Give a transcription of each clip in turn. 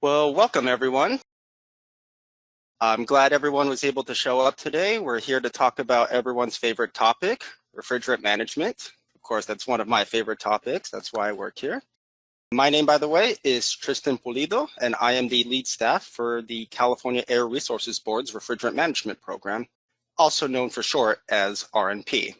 Well, welcome everyone. I'm glad everyone was able to show up today. We're here to talk about everyone's favorite topic, refrigerant management. Of course, that's one of my favorite topics. That's why I work here. My name, by the way, is Tristan Pulido, and I am the lead staff for the California Air Resources Board's Refrigerant Management Program, also known for short as RMP.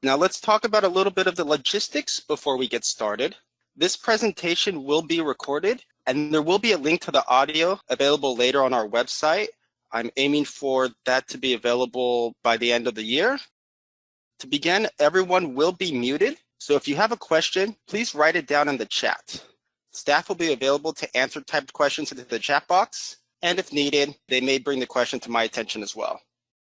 Now let's talk about a little bit of the logistics before we get started. This presentation will be recorded, and there will be a link to the audio available later on our website. I'm aiming for that to be available by the end of the year. To begin, everyone will be muted, so if you have a question, please write it down in the chat. Staff will be available to answer typed questions into the chat box, and if needed, they may bring the question to my attention as well.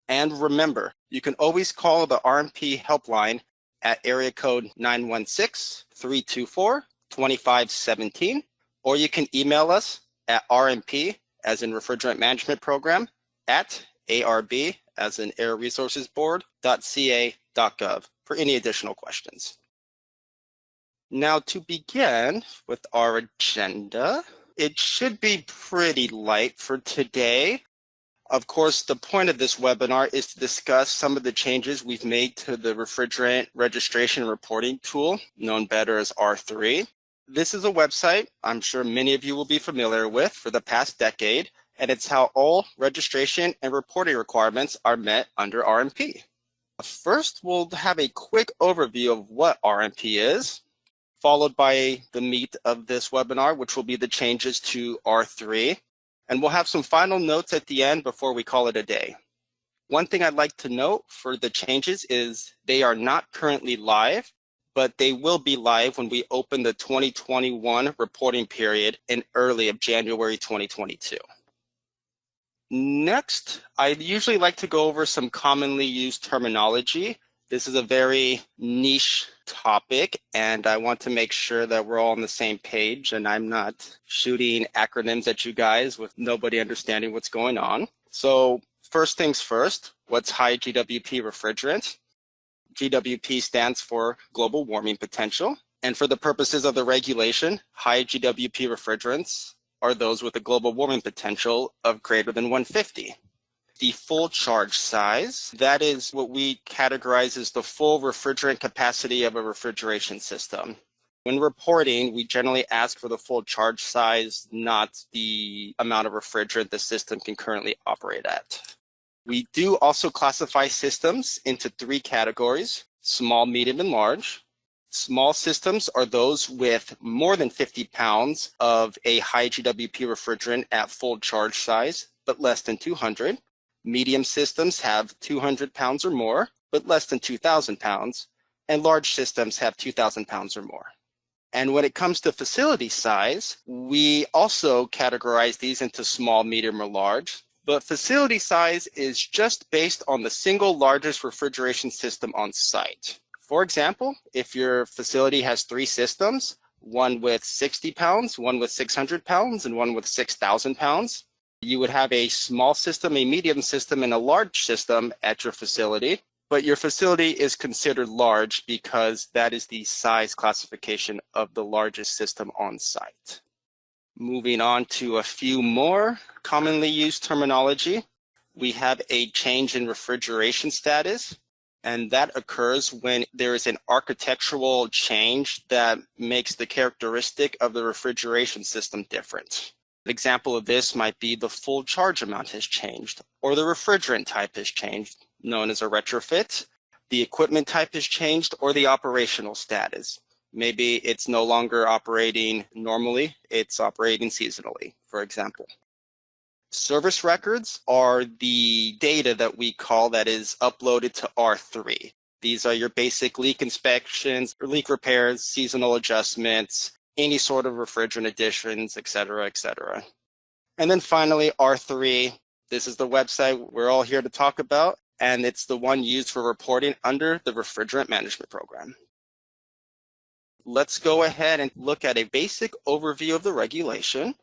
And remember, you can always call the RMP helpline at area code 916-324-2517, or you can email us at RMP, as in Refrigerant Management Program, at ARB, as in Air Resources Board.ca.gov for any additional questions. Now to begin with our agenda, it should be pretty light for today. Of course, the point of this webinar is to discuss some of the changes we've made to the refrigerant registration reporting tool, known better as R3. This is a website I'm sure many of you will be familiar with for the past decade, and it's how all registration and reporting requirements are met under RMP. First, we'll have a quick overview of what RMP is, followed by the meat of this webinar, which will be the changes to R3. And we'll have some final notes at the end before we call it a day. One thing I'd like to note for the changes is they are not currently live, but they will be live when we open the 2021 reporting period in early of January 2022. Next, I usually like to go over some commonly used terminology. This is a very niche topic, and I want to make sure that we're all on the same page and I'm not shooting acronyms at you guys with nobody understanding what's going on. So first things first, what's high GWP refrigerant? GWP stands for global warming potential. And for the purposes of the regulation, high GWP refrigerants are those with a global warming potential of greater than 150. The full charge size, that is what we categorize as the full refrigerant capacity of a refrigeration system. When reporting, we generally ask for the full charge size, not the amount of refrigerant the system can currently operate at. We do also classify systems into three categories: small, medium, and large. Small systems are those with more than 50 pounds of a high GWP refrigerant at full charge size, but less than 200. Medium systems have 200 pounds or more, but less than 2,000 pounds, and large systems have 2,000 pounds or more. And when it comes to facility size, we also categorize these into small, medium, or large, but facility size is just based on the single largest refrigeration system on site. For example, if your facility has three systems, one with 60 pounds, one with 600 pounds, and one with 6,000 pounds, you would have a small system, a medium system, and a large system at your facility, but your facility is considered large because that is the size classification of the largest system on site. Moving on to a few more commonly used terminology, we have a change in refrigeration status, and that occurs when there is an architectural change that makes the characteristic of the refrigeration system different. An example of this might be the full charge amount has changed, or the refrigerant type has changed, known as a retrofit. The equipment type has changed, or the operational status. Maybe it's no longer operating normally, it's operating seasonally, for example. Service records are the data that we call that is uploaded to R3. These are your basic leak inspections, or leak repairs, seasonal adjustments, any sort of refrigerant additions, et cetera, et cetera. And then finally, R3, this is the website we're all here to talk about, and it's the one used for reporting under the Refrigerant Management Program. Let's go ahead and look at a basic overview of the regulation.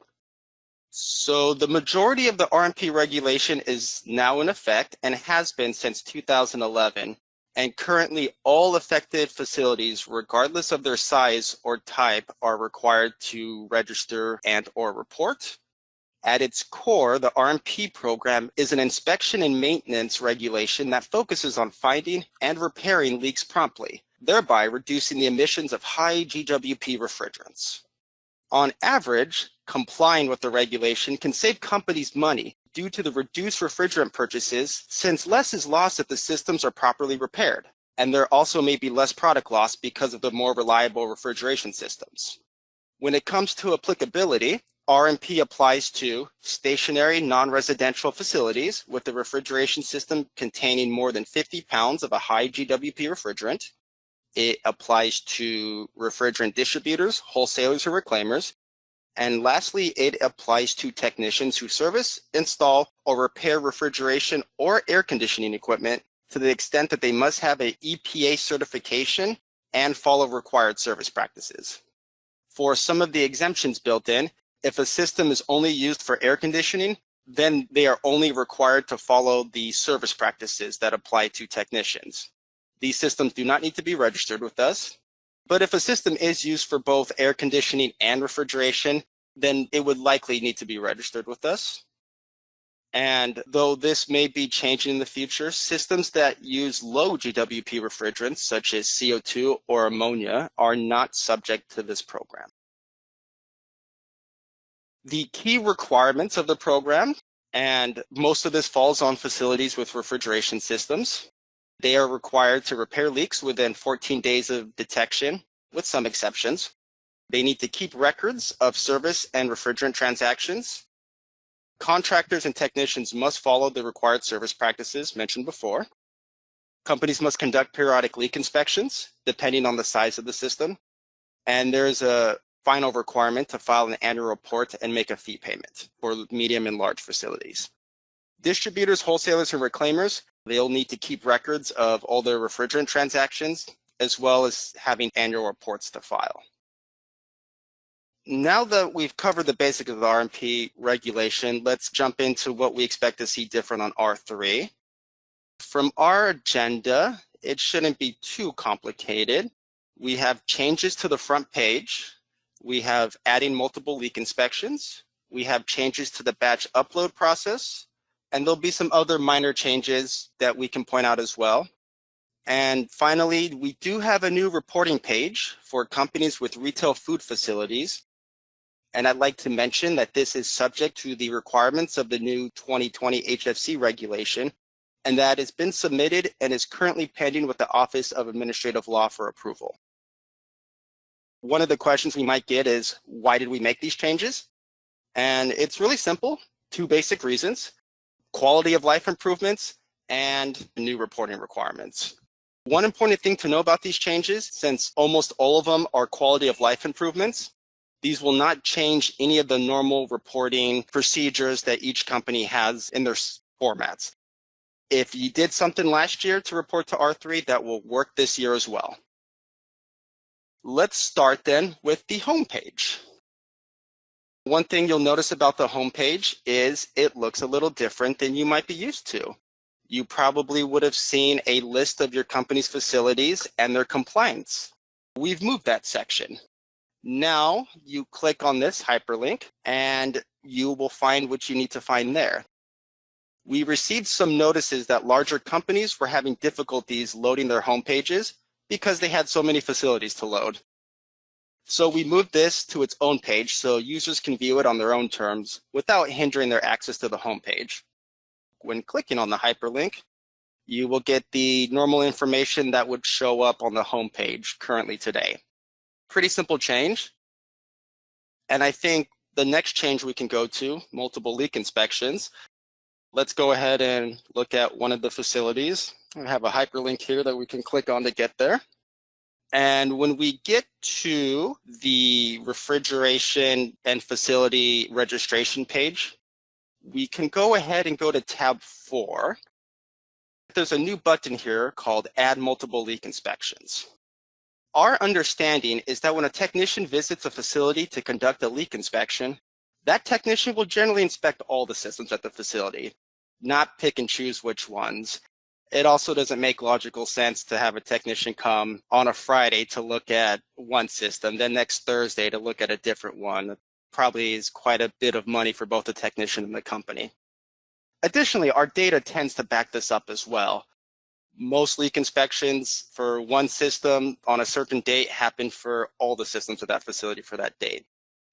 So the majority of the RMP regulation is now in effect and has been since 2011. And currently all affected facilities, regardless of their size or type, are required to register and or report. At its core, the RMP program is an inspection and maintenance regulation that focuses on finding and repairing leaks promptly, thereby reducing the emissions of high GWP refrigerants. On average, complying with the regulation can save companies money due to the reduced refrigerant purchases, since less is lost if the systems are properly repaired, and there also may be less product loss because of the more reliable refrigeration systems. When it comes to applicability, RMP applies to stationary non-residential facilities with a refrigeration system containing more than 50 pounds of a high GWP refrigerant. It applies to refrigerant distributors, wholesalers, or reclaimers. And lastly, it applies to technicians who service, install, or repair refrigeration or air conditioning equipment to the extent that they must have an EPA certification and follow required service practices. For some of the exemptions built in, if a system is only used for air conditioning, then they are only required to follow the service practices that apply to technicians. These systems do not need to be registered with us. But if a system is used for both air conditioning and refrigeration, then it would likely need to be registered with us. And though this may be changing in the future, systems that use low GWP refrigerants, such as CO2 or ammonia, are not subject to this program. The key requirements of the program, and most of this falls on facilities with refrigeration systems. They are required to repair leaks within 14 days of detection, with some exceptions. They need to keep records of service and refrigerant transactions. Contractors and technicians must follow the required service practices mentioned before. Companies must conduct periodic leak inspections, depending on the size of the system. And there's a final requirement to file an annual report and make a fee payment for medium and large facilities. Distributors, wholesalers, and reclaimers, they'll need to keep records of all their refrigerant transactions, as well as having annual reports to file. Now that we've covered the basics of the RMP regulation, let's jump into what we expect to see different on R3. From our agenda, it shouldn't be too complicated. We have changes to the front page. We have adding multiple leak inspections. We have changes to the batch upload process. And there'll be some other minor changes that we can point out as well. And finally, we do have a new reporting page for companies with retail food facilities. And I'd like to mention that this is subject to the requirements of the new 2020 HFC regulation, and that has been submitted and is currently pending with the Office of Administrative Law for approval. One of the questions we might get is, why did we make these changes? And it's really simple, two basic reasons: quality of life improvements and new reporting requirements. One important thing to know about these changes, since almost all of them are quality of life improvements, these will not change any of the normal reporting procedures that each company has in their formats. If you did something last year to report to R3, that will work this year as well. Let's start then with the homepage. One thing you'll notice about the homepage is it looks a little different than you might be used to. You probably would have seen a list of your company's facilities and their compliance. We've moved that section. Now you click on this hyperlink and you will find what you need to find there. We received some notices that larger companies were having difficulties loading their homepages because they had so many facilities to load. So we moved this to its own page so users can view it on their own terms without hindering their access to the homepage. When clicking on the hyperlink, you will get the normal information that would show up on the homepage currently today. Pretty simple change. And I think the next change we can go to, multiple leak inspections. Let's go ahead and look at one of the facilities. I have a hyperlink here that we can click on to get there. And when we get to the refrigeration and facility registration page, we can go ahead and go to tab 4. There's a new button here called Add Multiple Leak Inspections. Our understanding is that when a technician visits a facility to conduct a leak inspection, that technician will generally inspect all the systems at the facility, not pick and choose which ones. It also doesn't make logical sense to have a technician come on a Friday to look at one system, then next Thursday to look at a different one. probably is quite a bit of money for both the technician and the company. Additionally, our data tends to back this up as well. Most leak inspections for one system on a certain date happen for all the systems of that facility for that date.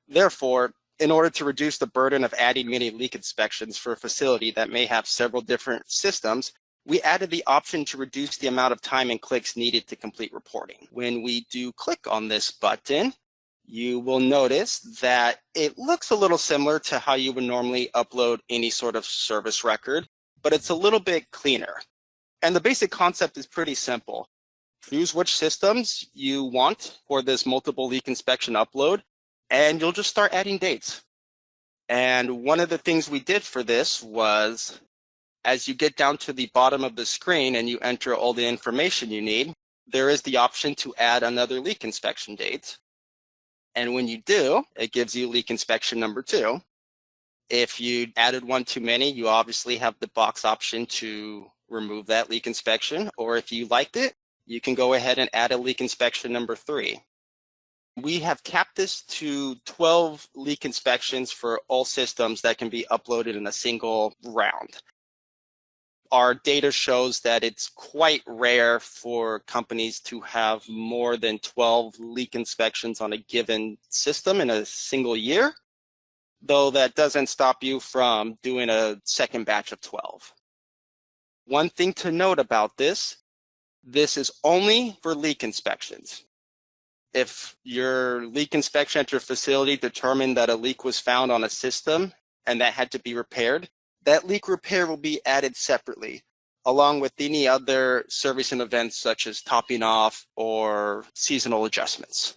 Therefore, in order to reduce the burden of adding many leak inspections for a facility that may have several different systems, we added the option to reduce the amount of time and clicks needed to complete reporting. When we do click on this button, you will notice that it looks a little similar to how you would normally upload any sort of service record, but it's a little bit cleaner. And the basic concept is pretty simple. Choose which systems you want for this multiple leak inspection upload, and you'll just start adding dates. And one of the things we did for this was, as you get down to the bottom of the screen and you enter all the information you need, there is the option to add another leak inspection date. And when you do, it gives you leak inspection number 2. If you added one too many, you obviously have the box option to remove that leak inspection, or if you liked it, you can go ahead and add a leak inspection number 3. We have capped this to 12 leak inspections for all systems that can be uploaded in a single round. Our data shows that it's quite rare for companies to have more than 12 leak inspections on a given system in a single year, though that doesn't stop you from doing a second batch of 12. One thing to note about this is only for leak inspections. If your leak inspection at your facility determined that a leak was found on a system and that had to be repaired, that leak repair will be added separately, along with any other servicing events such as topping off or seasonal adjustments.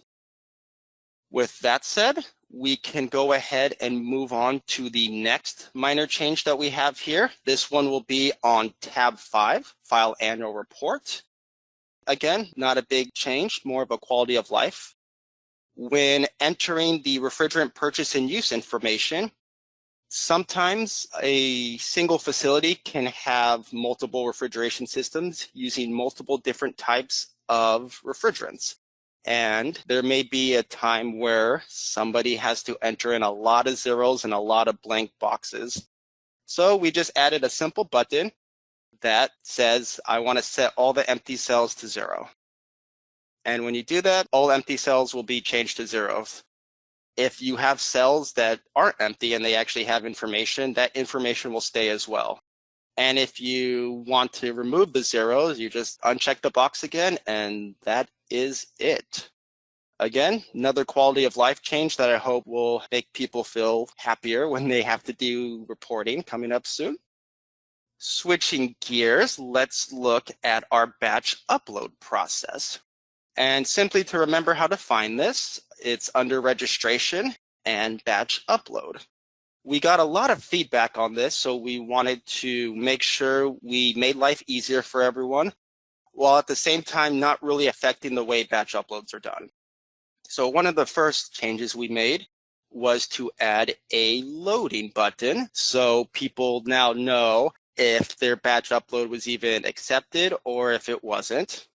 With that said, we can go ahead and move on to the next minor change that we have here. This one will be on tab 5, File Annual Report. Again, not a big change, more of a quality of life. When entering the refrigerant purchase and use information, sometimes a single facility can have multiple refrigeration systems using multiple different types of refrigerants. And there may be a time where somebody has to enter in a lot of zeros and a lot of blank boxes. So we just added a simple button that says, I want to set all the empty cells to 0. And when you do that, all empty cells will be changed to zeros. If you have cells that aren't empty and they actually have information, that information will stay as well. And if you want to remove the zeros, you just uncheck the box again, and that is it. Again, another quality of life change that I hope will make people feel happier when they have to do reporting coming up soon. Switching gears, let's look at our batch upload process. And simply to remember how to find this, it's under registration and batch upload. We got a lot of feedback on this, so we wanted to make sure we made life easier for everyone, while at the same time not really affecting the way batch uploads are done. So one of the first changes we made was to add a loading button, so people now know if their batch upload was even accepted or if it wasn't.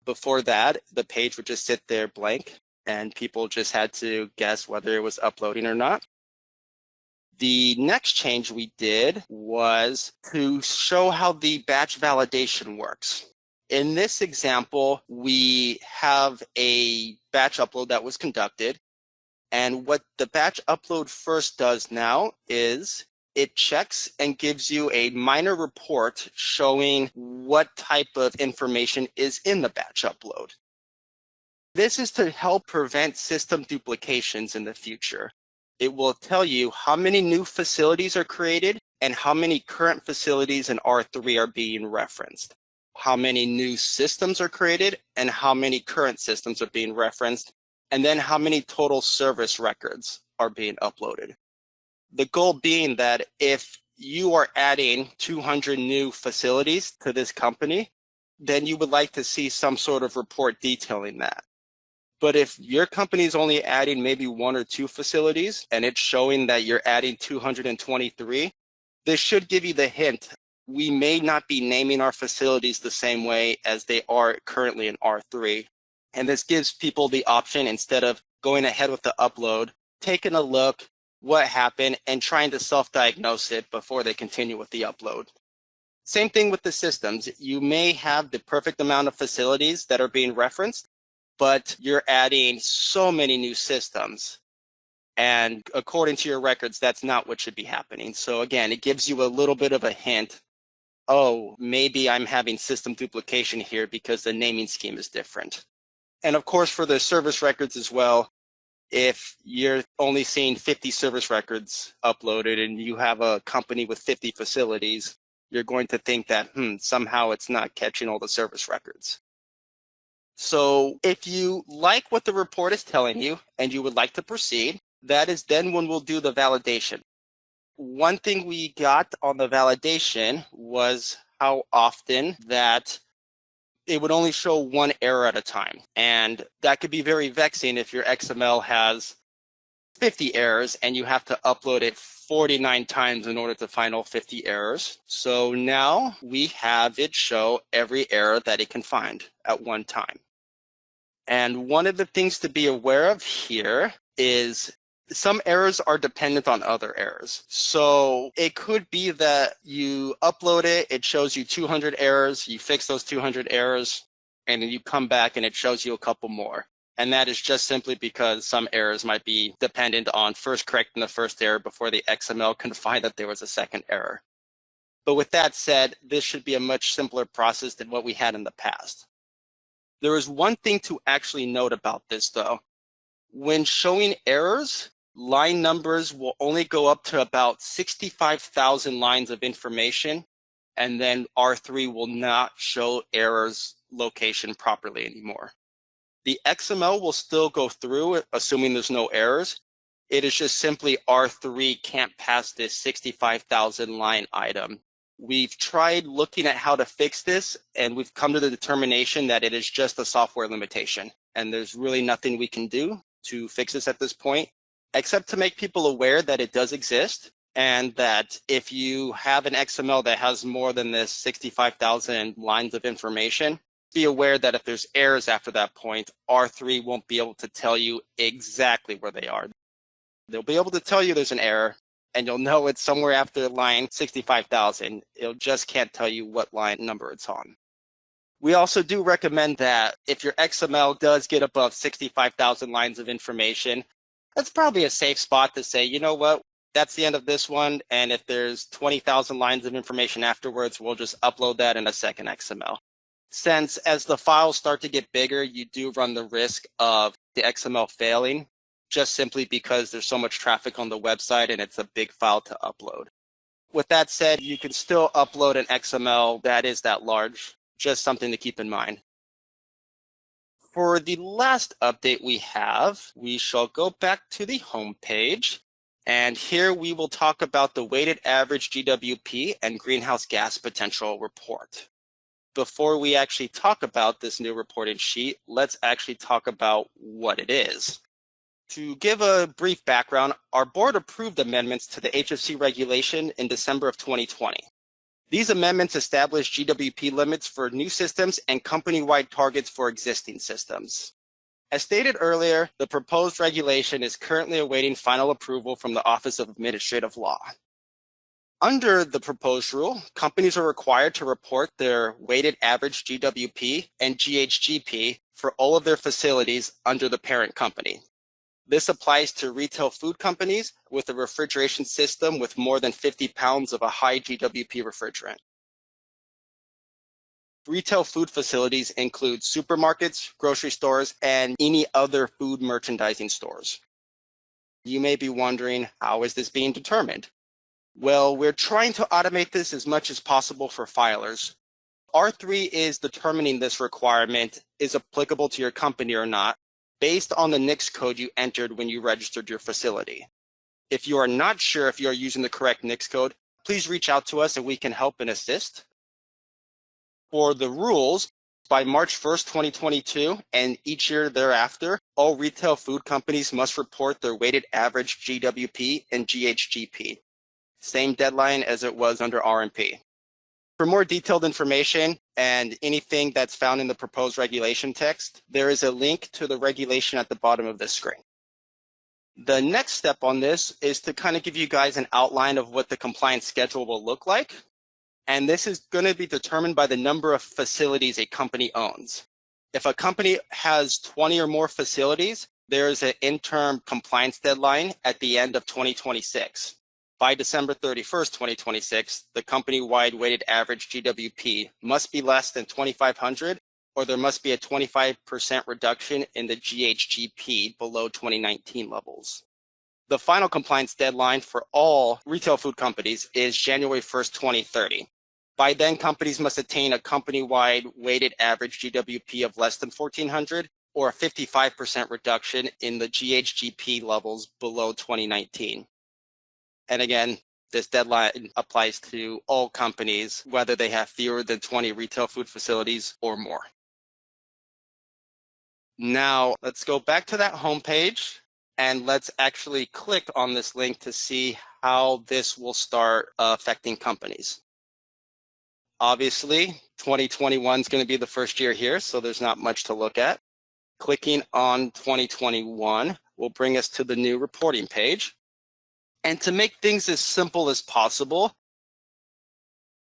Before that, the page would just sit there blank, and people just had to guess whether it was uploading or not. The next change we did was to show how the batch validation works. In this example, we have a batch upload that was conducted, and what the batch upload first does now is it checks and gives you a minor report showing what type of information is in the batch upload. This is to help prevent system duplications in the future. It will tell you how many new facilities are created and how many current facilities in R3 are being referenced, how many new systems are created and how many current systems are being referenced, and then how many total service records are being uploaded. The goal being that if you are adding 200 new facilities to this company, then you would like to see some sort of report detailing that. But if your company is only adding maybe 1 or 2 facilities and it's showing that you're adding 223, this should give you the hint. We may not be naming our facilities the same way as they are currently in R3. And this gives people the option, instead of going ahead with the upload, taking a look, what happened, and trying to self-diagnose it before they continue with the upload. Same thing with the systems. You may have the perfect amount of facilities that are being referenced, but you're adding so many new systems. And according to your records, that's not what should be happening. So again, it gives you a little bit of a hint. Oh, maybe I'm having system duplication here because the naming scheme is different. And of course, for the service records as well, if you're only seeing 50 service records uploaded and you have a company with 50 facilities, you're going to think that, somehow it's not catching all the service records. So if you like what the report is telling you and you would like to proceed, that is then when we'll do the validation. One thing we got on the validation was how often that it would only show one error at a time. And that could be very vexing if your XML has 50 errors and you have to upload it 49 times in order to find all 50 errors. So now we have it show every error that it can find at one time. And one of the things to be aware of here is some errors are dependent on other errors. So it could be that you upload it, it shows you 200 errors, you fix those 200 errors, and then you come back and it shows you a couple more. And that is just simply because some errors might be dependent on first correcting the first error before the XML can find that there was a second error. But with that said, this should be a much simpler process than what we had in the past. There is one thing to actually note about this though. When showing errors, line numbers will only go up to about 65,000 lines of information, and then R3 will not show errors location properly anymore. The XML will still go through, assuming there's no errors. It is just simply R3 can't pass this 65,000 line item. We've tried looking at how to fix this, and we've come to the determination that it is just a software limitation, and there's really nothing we can do to fix this at this point, except to make people aware that it does exist, and that if you have an XML that has more than this 65,000 lines of information, be aware that if there's errors after that point, R3 won't be able to tell you exactly where they are. They'll be able to tell you there's an error, and you'll know it's somewhere after line 65,000. It just can't tell you what line number it's on. We also do recommend that if your XML does get above 65,000 lines of information, that's probably a safe spot to say, you know what, that's the end of this one. And if there's 20,000 lines of information afterwards, we'll just upload that in a second XML. Since as the files start to get bigger, you do run the risk of the XML failing, just simply because there's so much traffic on the website and it's a big file to upload. With that said, you can still upload an XML that is that large, just something to keep in mind. For the last update we have, we shall go back to the home page. And here we will talk about the weighted average GWP and greenhouse gas potential report. Before we actually talk about this new reporting sheet, let's actually talk about what it is. To give a brief background, our board approved amendments to the HFC regulation in December of 2020. These amendments establish GWP limits for new systems and company-wide targets for existing systems. As stated earlier, the proposed regulation is currently awaiting final approval from the Office of Administrative Law. Under the proposed rule, companies are required to report their weighted average GWP and GHGp for all of their facilities under the parent company. This applies to retail food companies with a refrigeration system with more than 50 pounds of a high GWP refrigerant. Retail food facilities include supermarkets, grocery stores, and any other food merchandising stores. You may be wondering, how is this being determined? Well, we're trying to automate this as much as possible for filers. R3 is determining this requirement is applicable to your company or not, based on the NICS code you entered when you registered your facility. If you are not sure if you are using the correct NICS code, please reach out to us and we can help and assist. For the rules, by March 1st, 2022, and each year thereafter, all retail food companies must report their weighted average GWP and GHGp. Same deadline as it was under RMP. For more detailed information and anything that's found in the proposed regulation text, there is a link to the regulation at the bottom of this screen. The next step on this is to kind of give you guys an outline of what the compliance schedule will look like. And this is going to be determined by the number of facilities a company owns. If a company has 20 or more facilities, there's an interim compliance deadline at the end of 2026. By December 31st, 2026, the company-wide weighted average GWP must be less than 2,500, or there must be a 25% reduction in the GHGp below 2019 levels. The final compliance deadline for all retail food companies is January 1st, 2030. By then, companies must attain a company-wide weighted average GWP of less than 1,400 or a 55% reduction in the GHGp levels below 2019. And again, this deadline applies to all companies, whether they have fewer than 20 retail food facilities or more. Now, let's go back to that homepage and let's actually click on this link to see how this will start affecting companies. Obviously, 2021 is going to be the first year here, so there's not much to look at. Clicking on 2021 will bring us to the new reporting page. And to make things as simple as possible,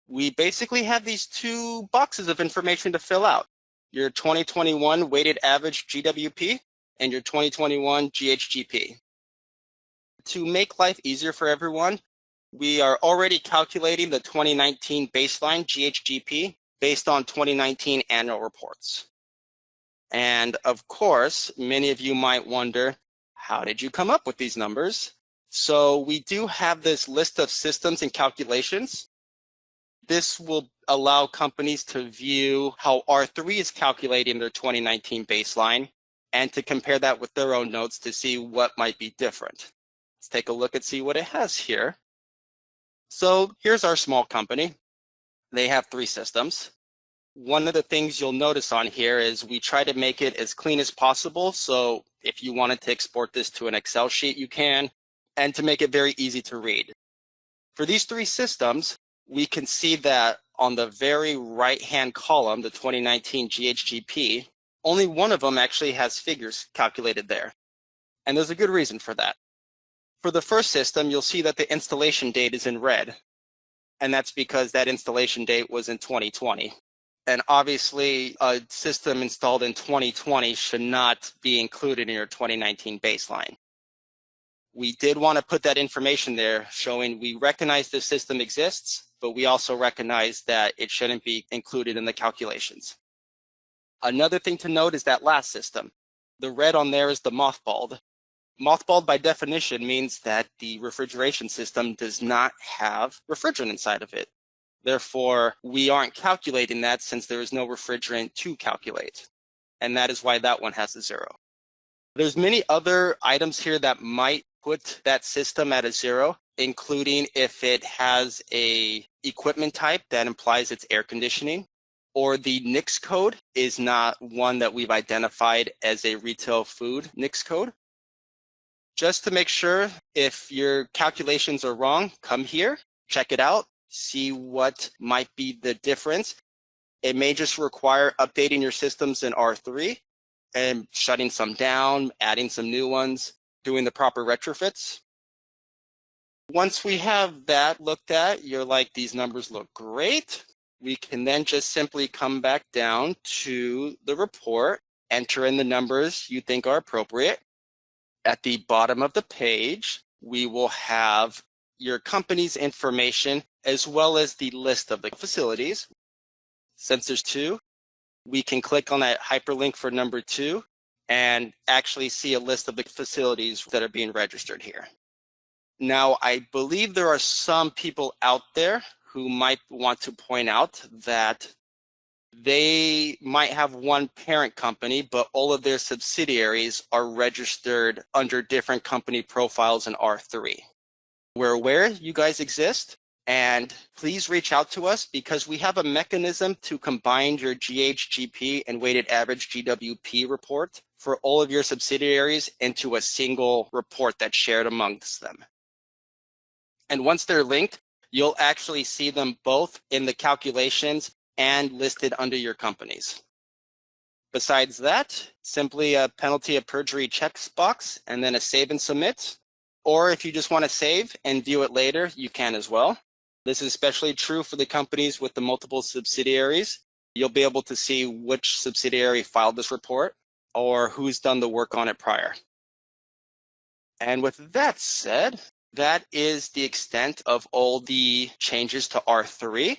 we basically have these two boxes of information to fill out. Your 2021 weighted average GWP and your 2021 GHGp. To make life easier for everyone, we are already calculating the 2019 baseline GHGp based on 2019 annual reports. And of course, many of you might wonder, how did you come up with these numbers? So we do have this list of systems and calculations. This will allow companies to view how R3 is calculating their 2019 baseline and to compare that with their own notes to see what might be different. Let's take a look and see what it has here. So here's our small company. They have 3 systems. One of the things you'll notice on here is we try to make it as clean as possible. So if you wanted to export this to an Excel sheet, you can, and to make it very easy to read. For these 3 systems, we can see that on the very right-hand column, the 2019 GHGp, only one of them actually has figures calculated there. And there's a good reason for that. For the first system, you'll see that the installation date is in red. And that's because that installation date was in 2020. And obviously, a system installed in 2020 should not be included in your 2019 baseline. We did want to put that information there showing we recognize this system exists, but we also recognize that it shouldn't be included in the calculations. Another thing to note is that last system. The red on there is the mothballed. Mothballed by definition means that the refrigeration system does not have refrigerant inside of it. Therefore, we aren't calculating that since there is no refrigerant to calculate. And that is why that one has a 0. There's many other items here that might put that system at a 0, including if it has a equipment type that implies it's air conditioning, or the NICS code is not one that we've identified as a retail food NICS code. Just to make sure, if your calculations are wrong, come here, check it out, see what might be the difference. It may just require updating your systems in R3 and shutting some down, adding some new ones, doing the proper retrofits. Once we have that looked at, you're like, these numbers look great. We can then just simply come back down to the report, enter in the numbers you think are appropriate. At the bottom of the page, we will have your company's information as well as the list of the facilities. Since there's 2, we can click on that hyperlink for number 2 and actually see a list of the facilities that are being registered here. Now, I believe there are some people out there who might want to point out that they might have one parent company, but all of their subsidiaries are registered under different company profiles in R3. We're aware you guys exist, and please reach out to us because we have a mechanism to combine your GHGp and weighted average GWP report for all of your subsidiaries into a single report that's shared amongst them. And once they're linked, you'll actually see them both in the calculations and listed under your companies. Besides that, simply a penalty of perjury checkbox and then a save and submit. Or if you just want to save and view it later, you can as well. This is especially true for the companies with the multiple subsidiaries. You'll be able to see which subsidiary filed this report or who's done the work on it prior. And with that said, that is the extent of all the changes to R3.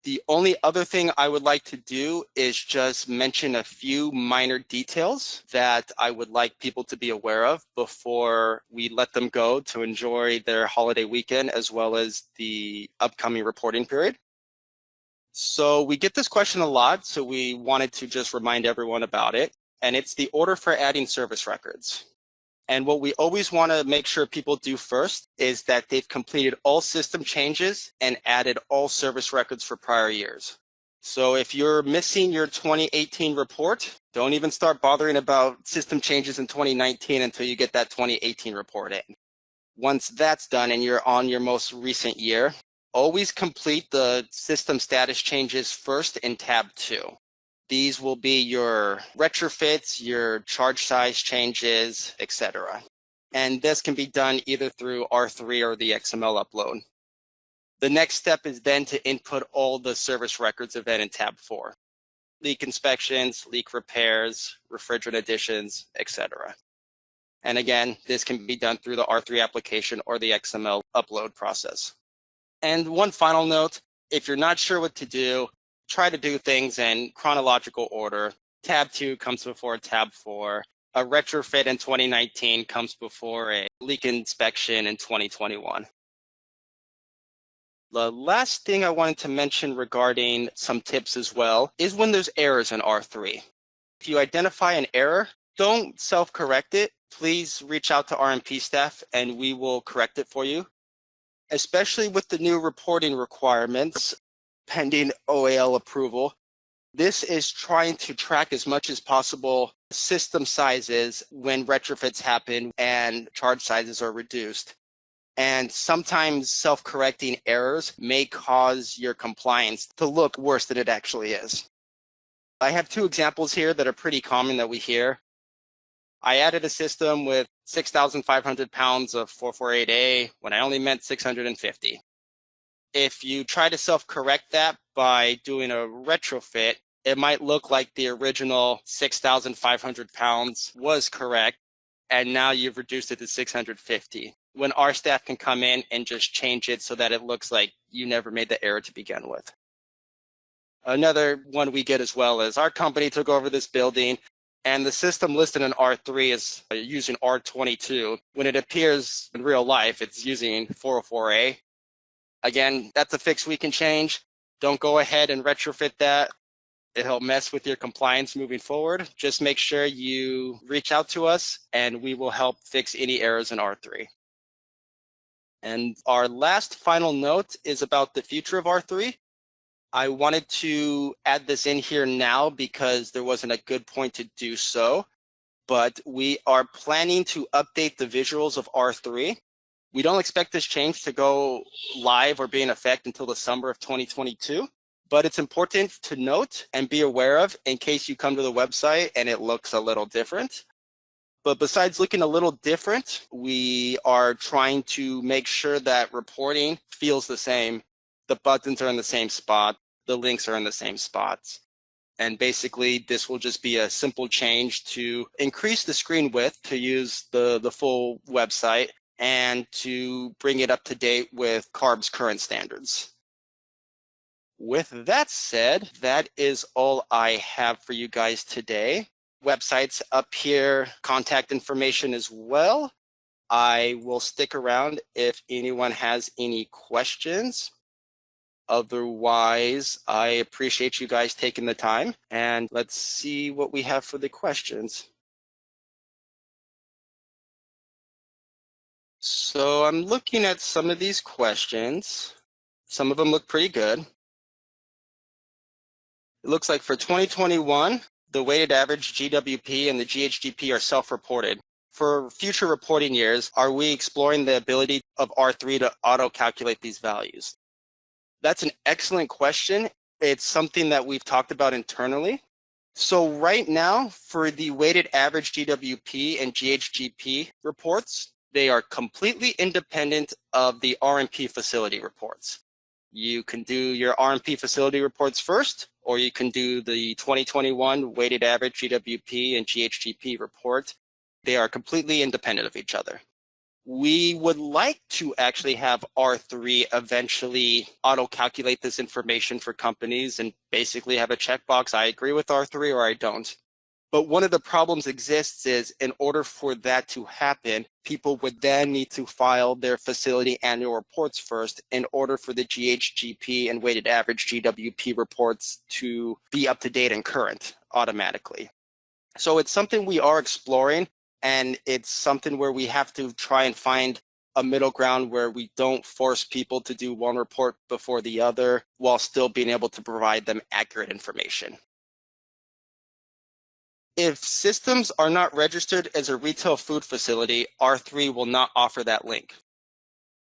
The only other thing I would like to do is just mention a few minor details that I would like people to be aware of before we let them go to enjoy their holiday weekend as well as the upcoming reporting period. So we get this question a lot, so we wanted to just remind everyone about it. And it's the order for adding service records. And what we always want to make sure people do first is that they've completed all system changes and added all service records for prior years. So if you're missing your 2018 report, don't even start bothering about system changes in 2019 until you get that 2018 report in. Once that's done and you're on your most recent year, always complete the system status changes first in tab 2. These will be your retrofits, your charge size changes, etc. And this can be done either through R3 or the XML upload. The next step is then to input all the service records event in tab 4. Leak inspections, leak repairs, refrigerant additions, etc. And again, this can be done through the R3 application or the XML upload process. And one final note, if you're not sure what to do, try to do things in chronological order. Tab 2 comes before tab 4. A retrofit in 2019 comes before a leak inspection in 2021. The last thing I wanted to mention regarding some tips as well is when there's errors in R3. If you identify an error, don't self-correct it. Please reach out to RMP staff and we will correct it for you. Especially with the new reporting requirements pending OAL approval. This is trying to track as much as possible system sizes when retrofits happen and charge sizes are reduced. And sometimes self-correcting errors may cause your compliance to look worse than it actually is. I have 2 examples here that are pretty common that we hear. I added a system with 6,500 pounds of 448A when I only meant 650. If you try to self-correct that by doing a retrofit, it might look like the original 6,500 pounds was correct, and now you've reduced it to 650. When our staff can come in and just change it so that it looks like you never made the error to begin with. Another one we get as well is our company took over this building and the system listed in R3 is using R22. When it appears in real life, it's using 404A. Again, that's a fix we can change. Don't go ahead and retrofit that. It'll mess with your compliance moving forward. Just make sure you reach out to us and we will help fix any errors in R3. And our last final note is about the future of R3. I wanted to add this in here now because there wasn't a good point to do so, but we are planning to update the visuals of R3. We don't expect this change to go live or be in effect until the summer of 2022, but it's important to note and be aware of in case you come to the website and it looks a little different. But besides looking a little different, we are trying to make sure that reporting feels the same. The buttons are in the same spot. The links are in the same spots. And basically, this will just be a simple change to increase the screen width to use the full website and to bring it up to date with CARB's current standards. With that said, that is all I have for you guys today. Websites up here, contact information as well. I will stick around if anyone has any questions. Otherwise, I appreciate you guys taking the time, and let's see what we have for the questions. So I'm looking at some of these questions. Some of them look pretty good. It looks like for 2021, the weighted average GWP and the GHGp are self-reported. For future reporting years, are we exploring the ability of R3 to auto-calculate these values? That's an excellent question. It's something that we've talked about internally. So right now, for the weighted average GWP and GHGp reports, they are completely independent of the RMP facility reports. You can do your RMP facility reports first, or you can do the 2021 weighted average GWP and GHGp report. They are completely independent of each other. We would like to actually have R3 eventually auto-calculate this information for companies and basically have a checkbox, I agree with R3 or I don't. But one of the problems exists is in order for that to happen, people would then need to file their facility annual reports first in order for the GHGp and weighted average GWP reports to be up to date and current automatically. So it's something we are exploring, and it's something where we have to try and find a middle ground where we don't force people to do one report before the other while still being able to provide them accurate information. If systems are not registered as a retail food facility, R3 will not offer that link.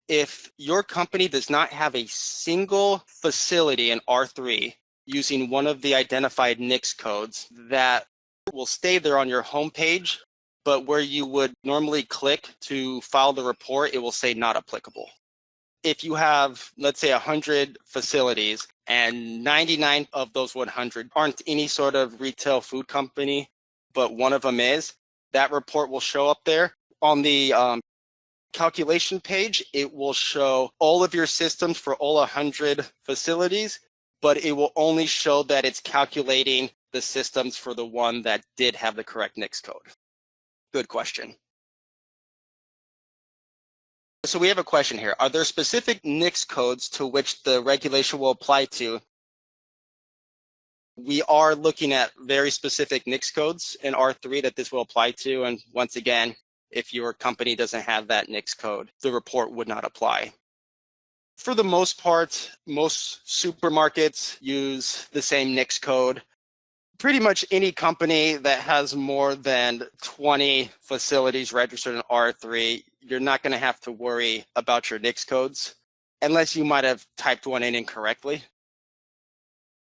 If your company does not have a single facility in R3 using one of the identified NICS codes, that will stay there on your homepage, but where you would normally click to file the report, it will say not applicable. If you have, let's say, 100 facilities and 99 of those 100 aren't any sort of retail food company, but one of them is, that report will show up there. On the calculation page, it will show all of your systems for all 100 facilities, but it will only show that it's calculating the systems for the one that did have the correct NICS code. Good question. So we have a question here. Are there specific NICS codes to which the regulation will apply to? We are looking at very specific NICS codes in R3 that this will apply to. And once again, if your company doesn't have that NICS code, the report would not apply. For the most part, most supermarkets use the same NICS code. Pretty much any company that has more than 20 facilities registered in R3, you're not going to have to worry about your NICS codes, unless you might have typed one in incorrectly.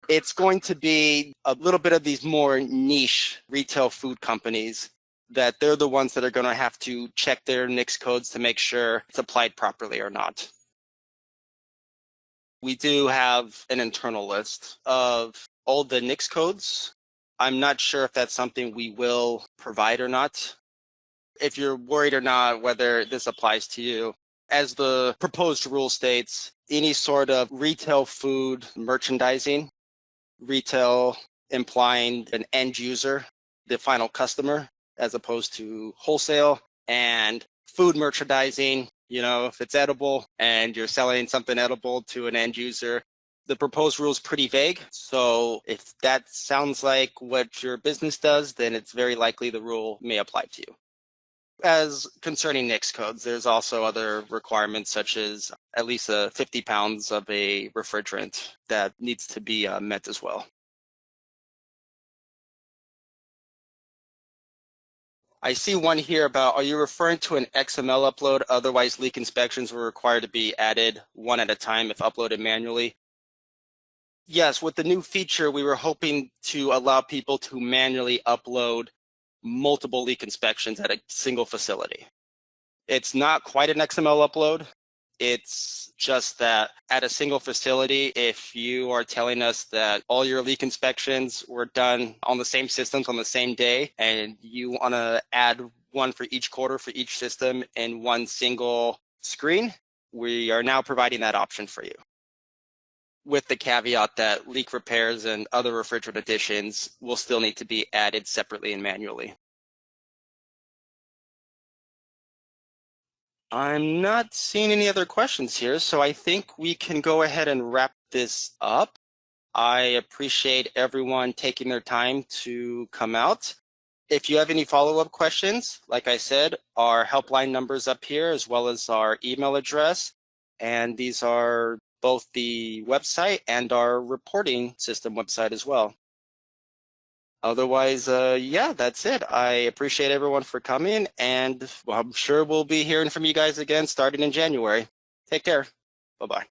It's going to be a little bit of these more niche retail food companies that they're the ones that are going to have to check their NICS codes to make sure it's applied properly or not. We do have an internal list of all the NICS codes. I'm not sure if that's something we will provide or not. If you're worried or not whether this applies to you, as the proposed rule states, any sort of retail food merchandising, retail implying an end user, the final customer, as opposed to wholesale, and food merchandising, if it's edible and you're selling something edible to an end user, the proposed rule is pretty vague. So if that sounds like what your business does, then it's very likely the rule may apply to you. As concerning NICS codes, there's also other requirements such as at least 50 pounds of a refrigerant that needs to be met as well. I see one here about, are you referring to an XML upload? Otherwise, leak inspections were required to be added one at a time if uploaded manually. Yes, with the new feature, we were hoping to allow people to manually upload multiple leak inspections at a single facility. It's not quite an XML upload. It's just that at a single facility, if you are telling us that all your leak inspections were done on the same systems on the same day, and you want to add one for each quarter for each system in one single screen, we are now providing that option for you, with the caveat that leak repairs and other refrigerant additions will still need to be added separately and manually. I'm not seeing any other questions here, so I think we can go ahead and wrap this up. I appreciate everyone taking their time to come out. If you have any follow-up questions, like I said, our helpline number's up here as well as our email address. And these are both the website and our reporting system website as well. Otherwise, yeah, that's it. I appreciate everyone for coming, and I'm sure we'll be hearing from you guys again starting in January. Take care. Bye-bye.